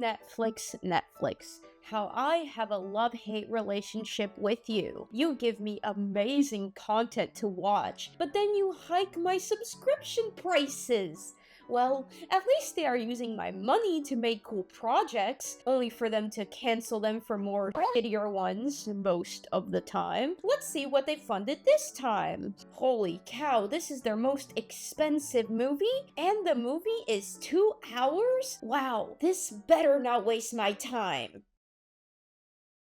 Netflix, how I have a love-hate relationship with you. You give me amazing content to watch, but then you hike my subscription prices. Well, at least they are using my money to make cool projects, only for them to cancel them for more shittier ones most of the time. Let's see what they funded this time. Holy cow, this is their most expensive movie, and the movie is 2 hours? Wow, this better not waste my time.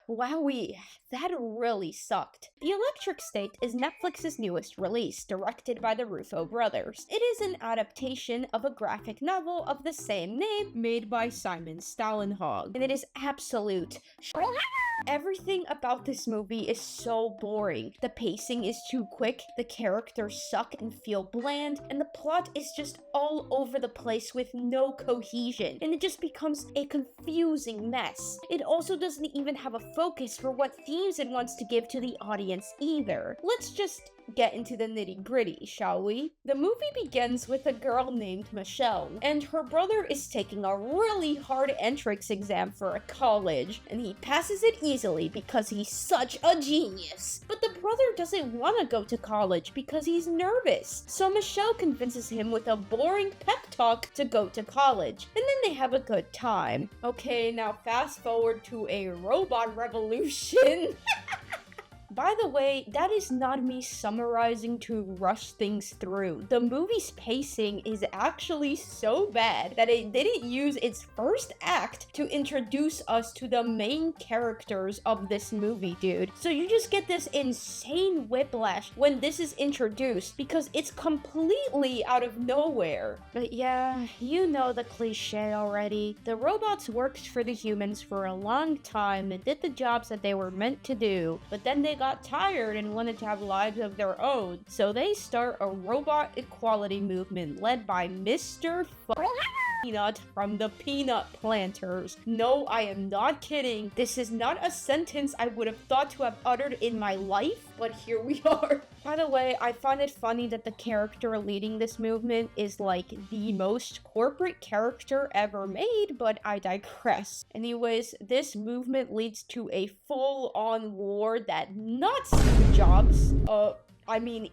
Wowee, that really sucked. The Electric State is Netflix's newest release, directed by the Russo brothers. It is an adaptation of a graphic novel of the same name, made by Simon Stålenhag, and it is absolute Everything about this movie is so boring. The pacing is too quick, the characters suck and feel bland, and the plot is just all over the place with no cohesion, and it just becomes a confusing mess. It also doesn't even have a focus for what themes it wants to give to the audience either. Let's just get into the nitty-gritty, shall we? The movie begins with a girl named Michelle, and her brother is taking a really hard entrance exam for a college, and he passes it easily because he's such a genius. But the brother doesn't want to go to college because he's nervous, so Michelle convinces him with a boring pep talk to go to college, and then they have a good time. Okay, now fast forward to a robot revolution. By the way, that is not me summarizing to rush things through. The movie's pacing is actually so bad that it didn't use its first act to introduce us to the main characters of this movie, dude. So you just get this insane whiplash when this is introduced because it's completely out of nowhere. But yeah, you know the cliche already. The robots worked for the humans for a long time and did the jobs that they were meant to do, but then they got tired and wanted to have lives of their own, so they start a robot equality movement led by Mr. Peanut from the Peanut Planters. No, I am not kidding. This is not a sentence I would have thought to have uttered in my life, but here we are. By the way, I find it funny that the character leading this movement is like the most corporate character ever made, but I digress. Anyways, this movement leads to a full-on war that not Steve Jobs,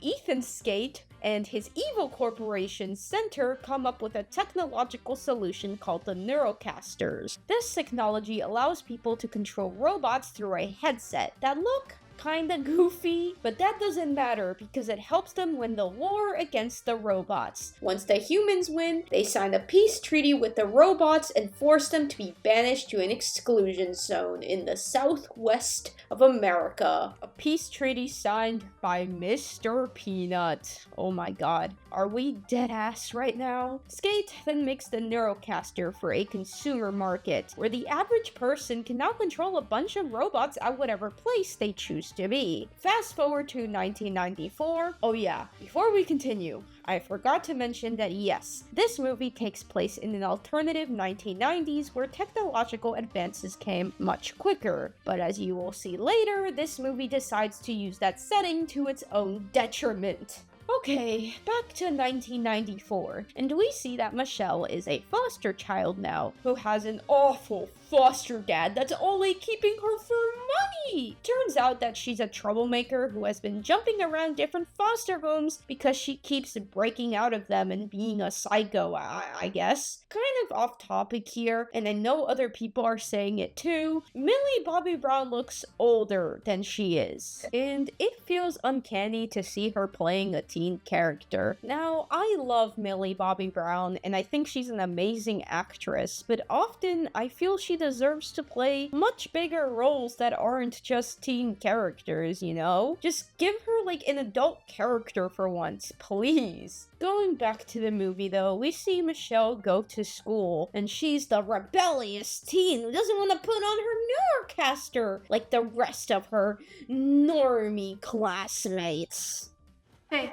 Ethan Skate and his evil corporation Center come up with a technological solution called the Neurocasters. This technology allows people to control robots through a headset that look kinda goofy, but that doesn't matter because it helps them win the war against the robots. Once the humans win, they sign a peace treaty with the robots and force them to be banished to an exclusion zone in the southwest of America. A peace treaty signed by Mr. Peanut. Oh my god. Are we dead ass right now? Skate then makes the Neurocaster for a consumer market, where the average person can now control a bunch of robots at whatever place they choose to be. Fast forward to 1994. Oh yeah, before we continue, I forgot to mention that yes, this movie takes place in an alternative 1990s where technological advances came much quicker. But as you will see later, this movie decides to use that setting to its own detriment. Okay, back to 1994, and we see that Michelle is a foster child now, who has an awful foster dad that's only keeping her for money! Turns out that she's a troublemaker who has been jumping around different foster homes because she keeps breaking out of them and being a psycho, I guess. Kind of off topic here, and I know other people are saying it too, Millie Bobby Brown looks older than she is, and it feels uncanny to see her playing a teen character. Now, I love Millie Bobby Brown, and I think she's an amazing actress, but often I feel she deserves to play much bigger roles that aren't just teen characters, you know? Just give her like an adult character for once, please. Going back to the movie though, we see Michelle go to school, and she's the rebellious teen who doesn't want to put on her Neurocaster like the rest of her normie classmates. Hey,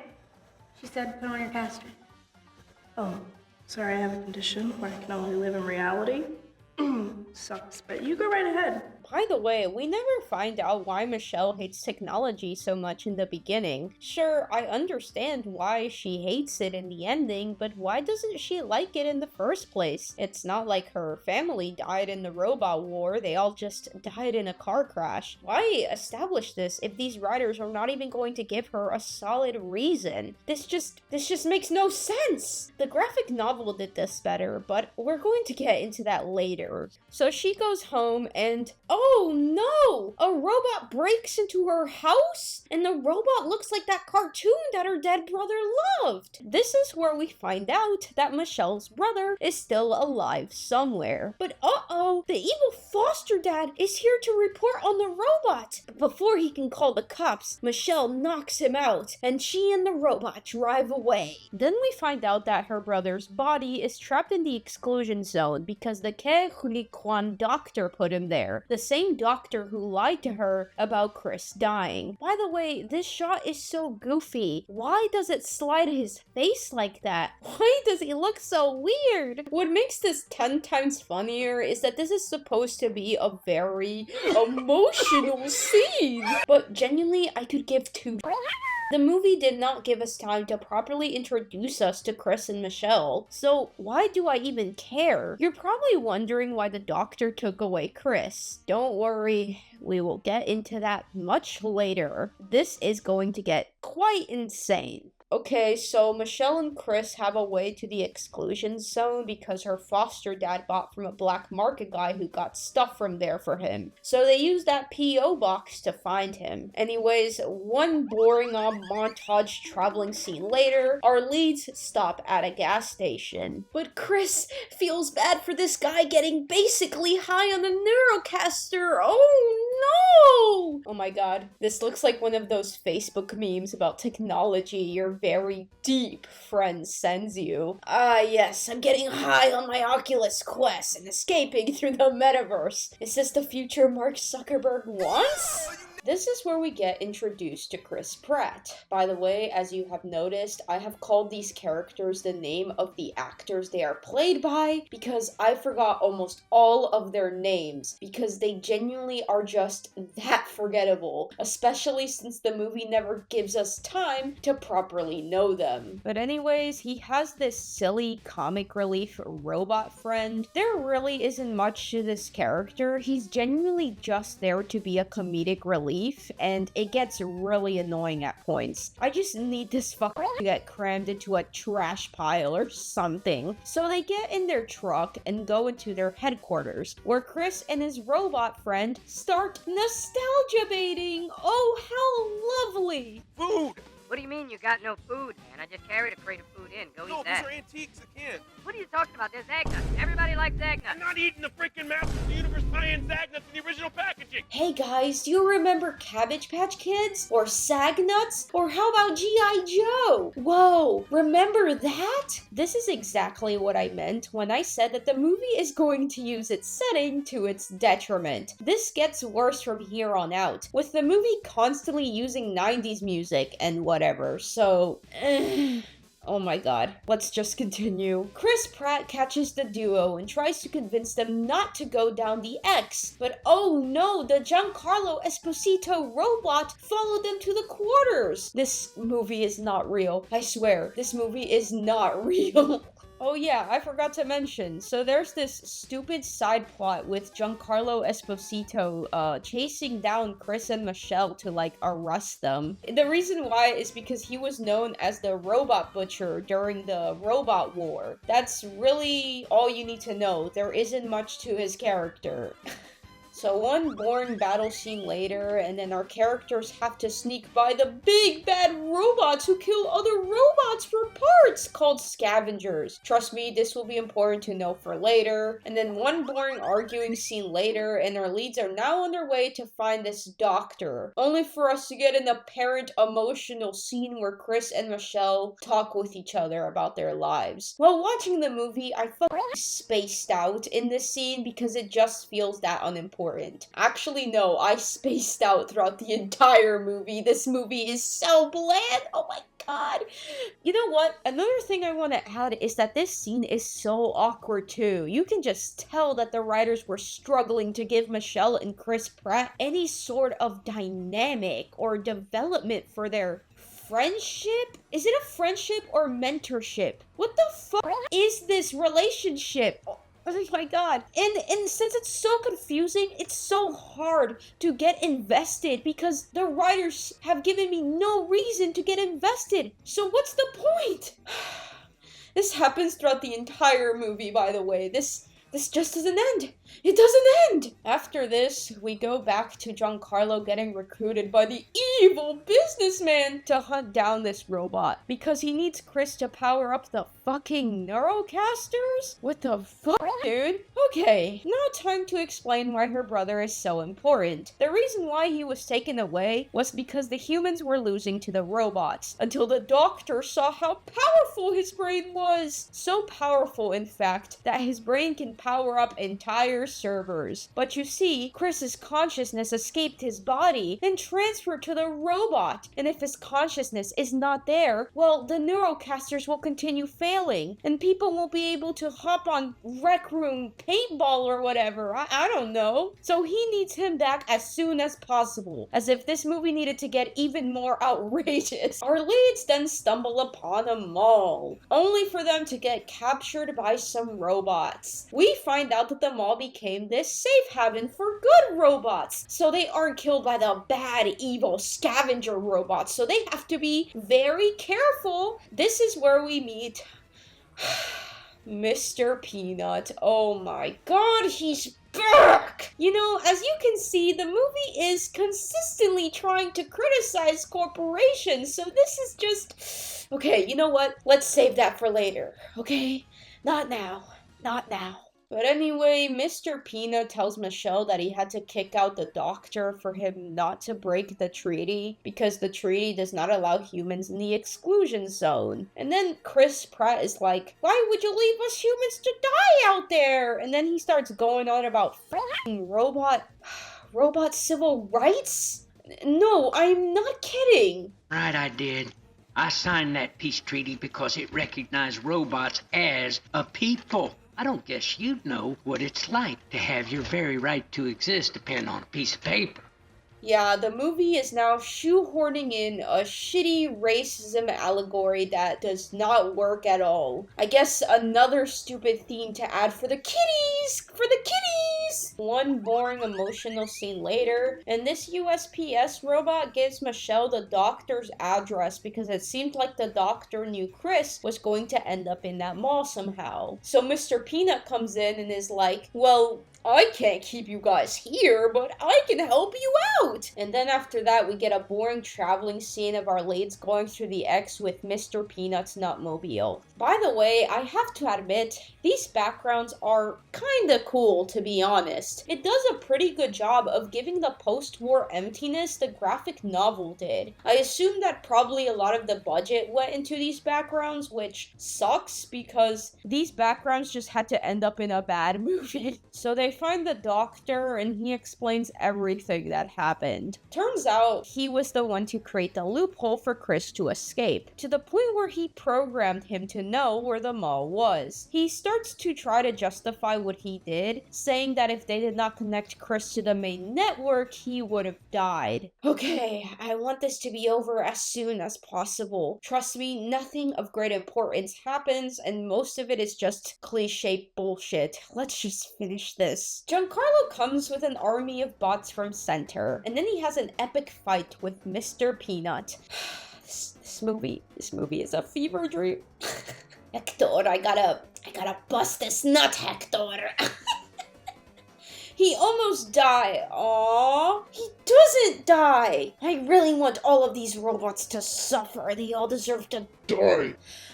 she said put on your caster. Oh, sorry, I have a condition where I can only live in reality. Sucks, but you go right ahead. By the way, we never find out why Michelle hates technology so much in the beginning. Sure, I understand why she hates it in the ending, but why doesn't she like it in the first place? It's not like her family died in the robot war, they all just died in a car crash. Why establish this if these writers are not even going to give her a solid reason? This just makes no sense! The graphic novel did this better, but we're going to get into that later. So she goes home and, oh no! A robot breaks into her house? And the robot looks like that cartoon that her dead brother loved! This is where we find out that Michelle's brother is still alive somewhere. But uh-oh, the evil foster dad is here to report on the robot! But before he can call the cops, Michelle knocks him out, and she and the robot drive away. Then we find out that her brother's body is trapped in the exclusion zone because the Ke Huy Quan doctor put him there. The same doctor who lied to her about Chris dying. By the way, this shot is so goofy. Why does it slide his face like that? Why does he look so weird? What makes this 10 times funnier is that this is supposed to be a very emotional scene. But genuinely, I could give two. The movie did not give us time to properly introduce us to Chris and Michelle, so why do I even care? You're probably wondering why the doctor took away Chris. Don't worry, we will get into that much later. This is going to get quite insane. Okay, so Michelle and Chris have a way to the exclusion zone because her foster dad bought from a black market guy who got stuff from there for him. So they use that P.O. box to find him. Anyways, one boring montage traveling scene later, our leads stop at a gas station. But Chris feels bad for this guy getting basically high on a neurocaster. Oh no! Oh my god, this looks like one of those Facebook memes about technology your very deep friend sends you. Ah yes, I'm getting high on my Oculus Quest and escaping through the metaverse. Is this the future Mark Zuckerberg wants? This is where we get introduced to Chris Pratt. By the way, as you have noticed, I have called these characters the name of the actors they are played by because I forgot almost all of their names because they genuinely are just that forgettable, especially since the movie never gives us time to properly know them. But anyways, he has this silly comic relief robot friend. There really isn't much to this character. He's genuinely just there to be a comedic relief, and it gets really annoying at points. I just need this fucker to get crammed into a trash pile or something. So they get in their truck and go into their headquarters, where Chris and his robot friend start nostalgia baiting. Oh, how lovely! Food! What do you mean you got no food, man? I just carried a crate of food in. Go eat that. No, those are antiques. I can't. What are you talking about? There's Agnuts. Everybody likes I'm Agnuts. not eating the freaking Masters of the Universe tie-in Zagnuts in the original packaging. Hey guys, do you remember Cabbage Patch Kids? Or Sag Nuts? Or how about G.I. Joe? Whoa, remember that? This is exactly what I meant when I said that the movie is going to use its setting to its detriment. This gets worse from here on out, with the movie constantly using 90s music and whatever, so oh my god. Let's just continue. Chris Pratt catches the duo and tries to convince them not to go down the X. But oh no, the Giancarlo Esposito robot followed them to the quarters. This movie is not real. I swear, this movie is not real. Oh yeah, I forgot to mention, so there's this stupid side plot with Giancarlo Esposito chasing down Chris and Michelle to like arrest them. The reason why is because he was known as the robot butcher during the robot war. That's really all you need to know. There isn't much to his character. So one boring battle scene later, and then our characters have to sneak by the big bad robots who kill other robots for parts, called scavengers. Trust me, this will be important to know for later. And then one boring arguing scene later, and our leads are now on their way to find this doctor, only for us to get an apparent emotional scene where Chris and Michelle talk with each other about their lives. While watching the movie, I fucking spaced out in this scene because it just feels that unimportant. Actually, no, I spaced out throughout the entire movie. This movie is so bland. Oh my god. God. You know what? Another thing I want to add is that this scene is so awkward too. You can just tell that the writers were struggling to give Michelle and Chris Pratt any sort of dynamic or development for their friendship? Is it a friendship or mentorship? What the fuck is this relationship? Oh my god. And since it's so confusing, it's so hard to get invested because the writers have given me no reason to get invested. So what's the point? This happens throughout the entire movie, by the way. This just doesn't end. It doesn't end! After this, we go back to Giancarlo getting recruited by the evil businessman to hunt down this robot because he needs Chris to power up the fucking neurocasters? What the fuck, dude? Okay, now time to explain why her brother is so important. The reason why he was taken away was because the humans were losing to the robots until the doctor saw how powerful his brain was. So powerful, in fact, that his brain can power up entire servers. But you see, Chris's consciousness escaped his body and transferred to the robot. And if his consciousness is not there, well, the neurocasters will continue failing, and people won't be able to hop on Rec Room paintball or whatever. I don't know. So he needs him back as soon as possible, as if this movie needed to get even more outrageous. Our leads then stumble upon a mall, only for them to get captured by some robots. We find out that the mall became this safe haven for good robots, so they aren't killed by the bad, evil scavenger robots, so they have to be very careful. This is where we meet Mr. Peanut. Oh my god, he's back! You know, as you can see, the movie is consistently trying to criticize corporations, so this is just... Okay, you know what? Let's save that for later, okay? Not now. Not now. But anyway, Mr. Peanut tells Michelle that he had to kick out the doctor for him not to break the treaty because the treaty does not allow humans in the exclusion zone. And then Chris Pratt is like, why would you leave us humans to die out there? And then he starts going on about f***ing robot civil rights? No, I'm not kidding. Right, I did. I signed that peace treaty because it recognized robots as a people. I don't guess you'd know what it's like to have your very right to exist depend on a piece of paper. Yeah, the movie is now shoehorning in a shitty racism allegory that does not work at all. I guess another stupid theme to add for the kiddies! For the kiddies! One boring emotional scene later, and this USPS robot gives Michelle the doctor's address because it seemed like the doctor knew Chris was going to end up in that mall somehow. So Mr. Peanut comes in and is like, well, I can't keep you guys here, but I can help you out! And then after that, we get a boring traveling scene of our leads going through the X with Mr. Peanut's Nutmobile. By the way, I have to admit, these backgrounds are kinda cool, to be honest. It does a pretty good job of giving the post-war emptiness the graphic novel did. I assume that probably a lot of the budget went into these backgrounds, which sucks because these backgrounds just had to end up in a bad movie. So they find the doctor and he explains everything that happened. Turns out he was the one to create the loophole for Chris to escape, to the point where he programmed him to know where the mall was. He starts to try to justify what he did, saying that if they did not connect Chris to the main network, he would have died. Okay, I want this to be over as soon as possible. Trust me, nothing of great importance happens, and most of it is just cliche bullshit. Let's just finish this. Giancarlo comes with an army of bots from Center, and then he has an epic fight with Mr. Peanut. This movie is a fever dream. Hector, I gotta bust this nut, Hector. He almost died. Aww. He doesn't die. I really want all of these robots to suffer. They all deserve to die.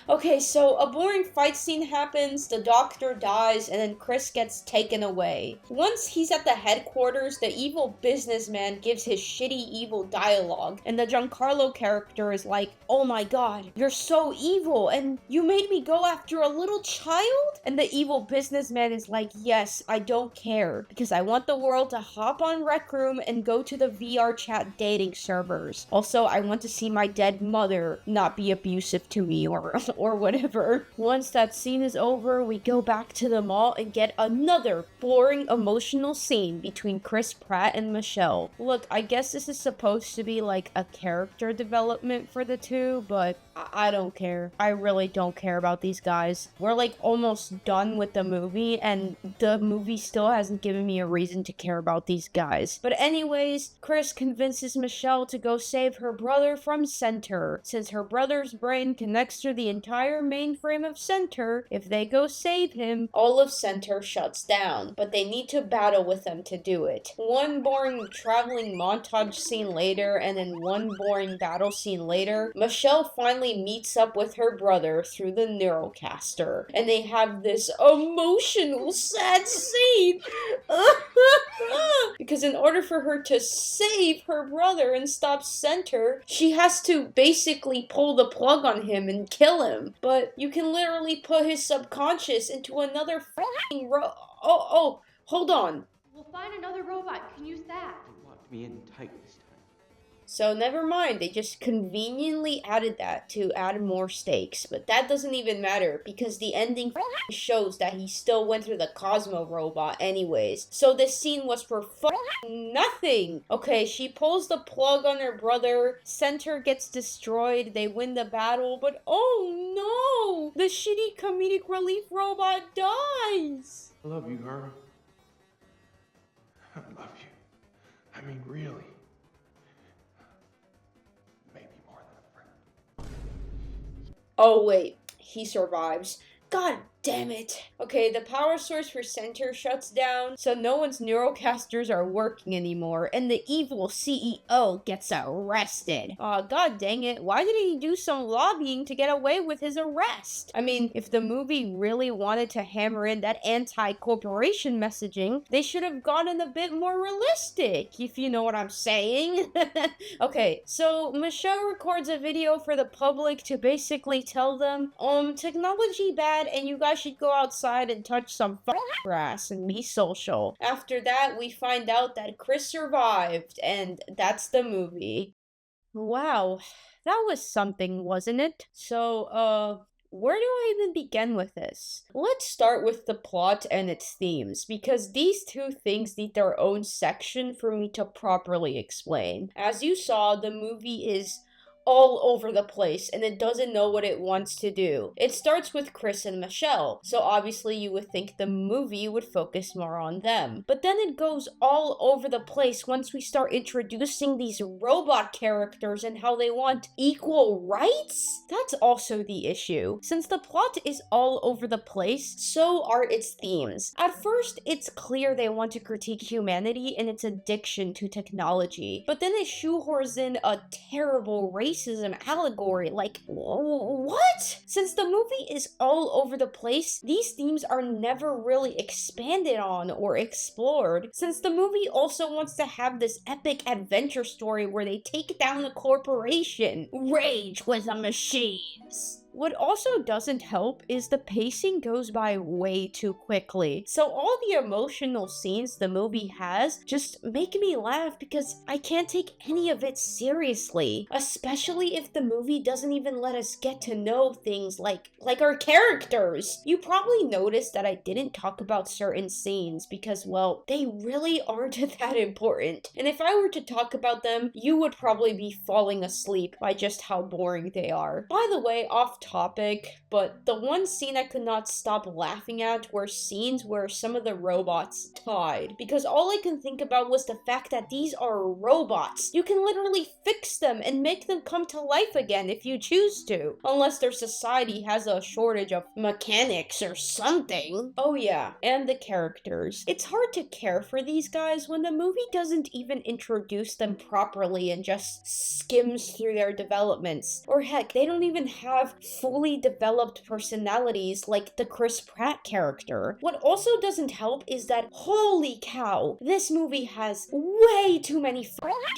Okay, so a boring fight scene happens, the doctor dies, and then Chris gets taken away. Once he's at the headquarters, the evil businessman gives his shitty evil dialogue, and the Giancarlo character is like, "Oh my god, you're so evil, and you made me go after a little child?" And the evil businessman is like, "Yes, I don't care, because I want the world to hop on Rec Room and go to the VR chat dating servers. Also, I want to see my dead mother not be abusive to me or whatever." Once that scene is over, we go back to the mall and get another boring emotional scene between Chris Pratt and Michelle. Look, I guess this is supposed to be like a character development for the two, but I don't care. I really don't care about these guys. We're like almost done with the movie, and the movie still hasn't given me a reason to care about these guys. But anyways, Chris convinces Michelle to go save her brother from Center. Since her brother's brain connects to the entire mainframe of Center, if they go save him, all of Center shuts down. But they need to battle with them to do it. One boring traveling montage scene later, and then one boring battle scene later, Michelle finally meets up with her brother through the Neurocaster, and they have this emotional, sad scene. Because in order for her to save her brother and stop Center, she has to basically pull the plug on him and kill him. But you can literally put his subconscious into another f***ing hold on. We'll find another robot. Can use that. Locked me in tight this time. So never mind, they just conveniently added that to add more stakes. But that doesn't even matter, because the ending shows that he still went through the Cosmo robot anyways. So this scene was for nothing. Okay, she pulls the plug on her brother, Center gets destroyed, they win the battle, but oh no! The shitty comedic relief robot dies! I love you, girl. I love you. I mean, really. Maybe more than a friend. Oh wait, he survives. God damn it. Okay, the power source for Center shuts down, so no one's Neurocasters are working anymore, and the evil CEO gets arrested. Aw, god dang it, why didn't he do some lobbying to get away with his arrest? I mean, if the movie really wanted to hammer in that anti-corporation messaging, they should have gotten a bit more realistic, if you know what I'm saying. Okay, so Michelle records a video for the public to basically tell them, technology bad, and you guys should go outside and touch some grass and be social. After that, we find out that Chris survived, and that's the movie. Wow, that was something, wasn't it? So, where do I even begin with this? Let's start with the plot and its themes, because these two things need their own section for me to properly explain. As you saw, the movie is all over the place, and it doesn't know what it wants to do. It starts with Chris and Michelle, so obviously you would think the movie would focus more on them. But then it goes all over the place once we start introducing these robot characters and how they want equal rights? That's also the issue. Since the plot is all over the place, so are its themes. At first, it's clear they want to critique humanity and its addiction to technology, but then it shoehorns in a terrible racism allegory. Like, what? Since the movie is all over the place, these themes are never really expanded on or explored, since the movie also wants to have this epic adventure story where they take down a corporation. Rage with the machines. What also doesn't help is the pacing goes by way too quickly. So all the emotional scenes the movie has just make me laugh because I can't take any of it seriously. Especially if the movie doesn't even let us get to know things like our characters. You probably noticed that I didn't talk about certain scenes because, well, they really aren't that important. And if I were to talk about them, you would probably be falling asleep by just how boring they are. By the way, off topic, but the one scene I could not stop laughing at were scenes where some of the robots died, because all I can think about was the fact that these are robots. You can literally fix them and make them come to life again if you choose to, unless their society has a shortage of mechanics or something. Oh yeah, and the characters. It's hard to care for these guys when the movie doesn't even introduce them properly and just skims through their developments. Or heck, they don't even have fully developed personalities like the Chris Pratt character. What also doesn't help is that, holy cow, this movie has way too many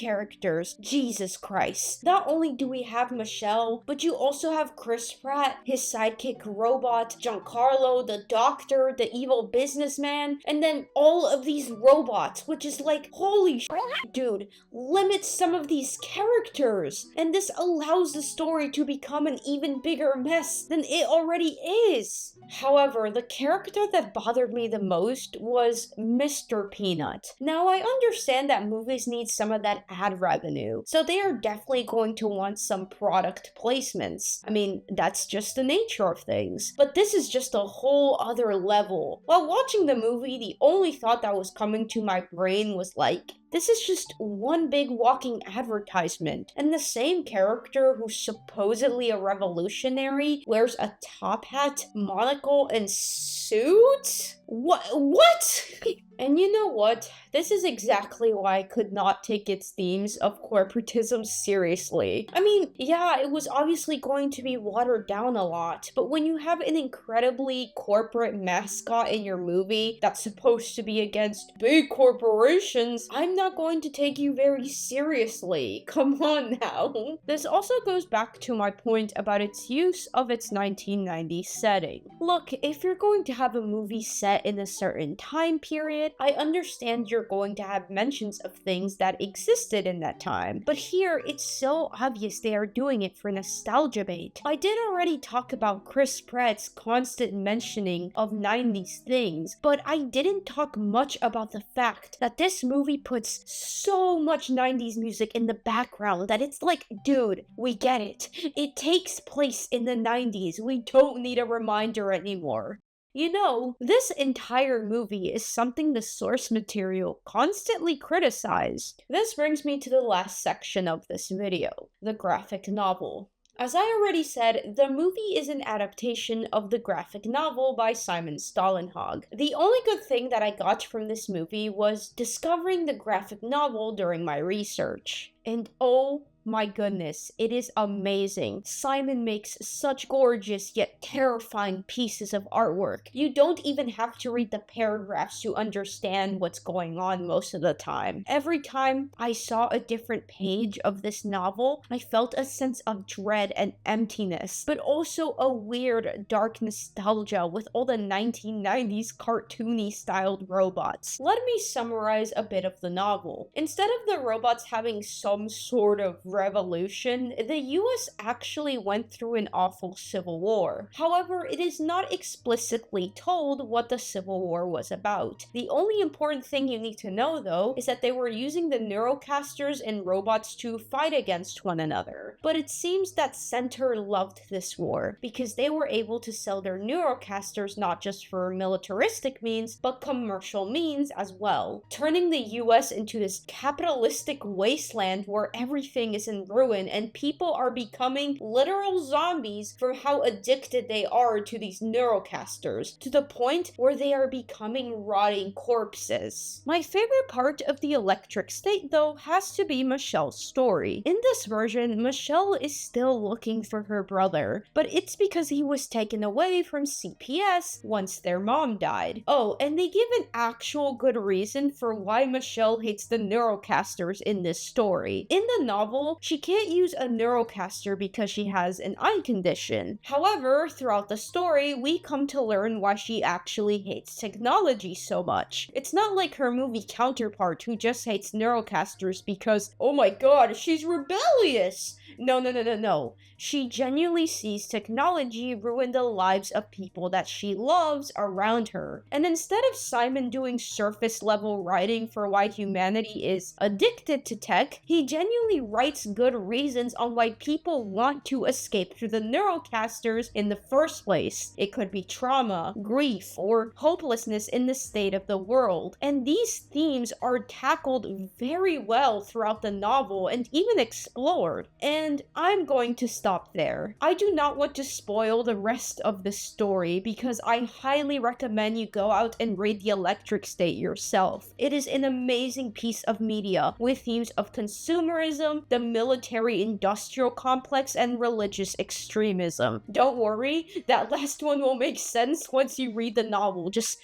characters. Jesus Christ. Not only do we have Michelle, but you also have Chris Pratt, his sidekick robot, Giancarlo, the doctor, the evil businessman, and then all of these robots, which is like, holy dude, limit some of these characters. And this allows the story to become an even bigger mess than it already is. However, the character that bothered me the most was Mr. Peanut. Now, I understand that movies need some of that ad revenue, so they are definitely going to want some product placements. I mean, that's just the nature of things. But this is just a whole other level. While watching the movie, the only thought that was coming to my brain was like, this is just one big walking advertisement, and the same character who's supposedly a revolutionary wears a top hat, monocle, and suit? What? And you know what? This is exactly why I could not take its themes of corporatism seriously. I mean, yeah, it was obviously going to be watered down a lot, but when you have an incredibly corporate mascot in your movie that's supposed to be against big corporations, I'm not going to take you very seriously. Come on now. This also goes back to my point about its use of its 1990s setting. Look, if you're going to have a movie set in a certain time period, I understand you're going to have mentions of things that existed in that time, but here it's so obvious they are doing it for nostalgia bait. I did already talk about Chris Pratt's constant mentioning of 90s things, but I didn't talk much about the fact that this movie puts so much 90s music in the background that it's like, dude, we get it. It takes place in the 90s. We don't need a reminder anymore. You know, this entire movie is something the source material constantly criticized. This brings me to the last section of this video, the graphic novel. As I already said, the movie is an adaptation of the graphic novel by Simon Stålenhag. The only good thing that I got from this movie was discovering the graphic novel during my research. And oh my goodness, it is amazing. Simon makes such gorgeous yet terrifying pieces of artwork. You don't even have to read the paragraphs to understand what's going on most of the time. Every time I saw a different page of this novel, I felt a sense of dread and emptiness, but also a weird, dark nostalgia with all the 1990s cartoony styled robots. Let me summarize a bit of the novel. Instead of the robots having some sort of revolution, the US actually went through an awful civil war. However, it is not explicitly told what the Civil War was about. The only important thing you need to know, though, is that they were using the Neurocasters and robots to fight against one another. But it seems that Center loved this war, because they were able to sell their Neurocasters not just for militaristic means, but commercial means as well, turning the US into this capitalistic wasteland where everything is in ruin and people are becoming literal zombies from how addicted they are to these Neurocasters, to the point where they are becoming rotting corpses. My favorite part of the Electric State, though, has to be Michelle's story. In this version, Michelle is still looking for her brother, but it's because he was taken away from CPS once their mom died. Oh, and they give an actual good reason for why Michelle hates the Neurocasters in this story. In the novel, she can't use a Neurocaster because she has an eye condition. However, throughout the story, we come to learn why she actually hates technology so much. It's not like her movie counterpart who just hates Neurocasters because, oh my god, she's rebellious! No. She genuinely sees technology ruin the lives of people that she loves around her. And instead of Simon doing surface level writing for why humanity is addicted to tech, he genuinely writes good reasons on why people want to escape through the Neurocasters in the first place. It could be trauma, grief, or hopelessness in the state of the world. And these themes are tackled very well throughout the novel and even explored. And And I'm going to stop there. I do not want to spoil the rest of the story because I highly recommend you go out and read The Electric State yourself. It is an amazing piece of media with themes of consumerism, the military-industrial complex, and religious extremism. Don't worry, that last one will make sense once you read the novel. Just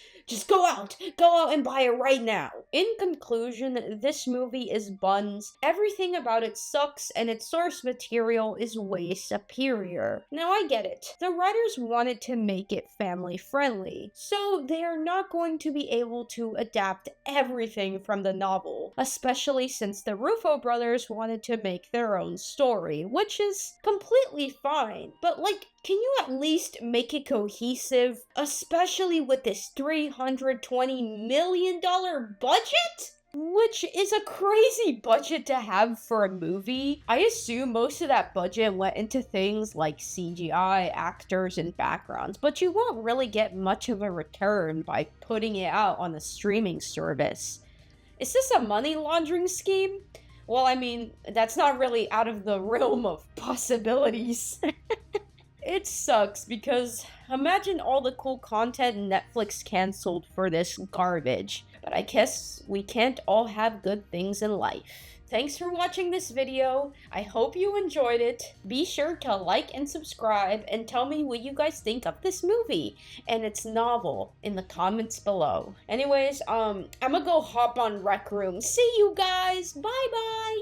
go out and buy it right now. In conclusion, this movie is BUNZ. Everything about it sucks, and its source material is way superior. Now I get it. The writers wanted to make it family friendly, so they are not going to be able to adapt everything from the novel, especially since the Ruffo brothers wanted to make their own story, which is completely fine. But like, can you at least make it cohesive, especially with this $320 million budget? Which is a crazy budget to have for a movie. I assume most of that budget went into things like CGI, actors, and backgrounds, but you won't really get much of a return by putting it out on a streaming service. Is this a money laundering scheme? Well, I mean, that's not really out of the realm of possibilities. It sucks because imagine all the cool content Netflix canceled for this garbage. But I guess we can't all have good things in life. Thanks for watching this video. I hope you enjoyed it. Be sure to like and subscribe and tell me what you guys think of this movie and its novel in the comments below. Anyways, I'm gonna go hop on Rec Room. See you guys. Bye bye.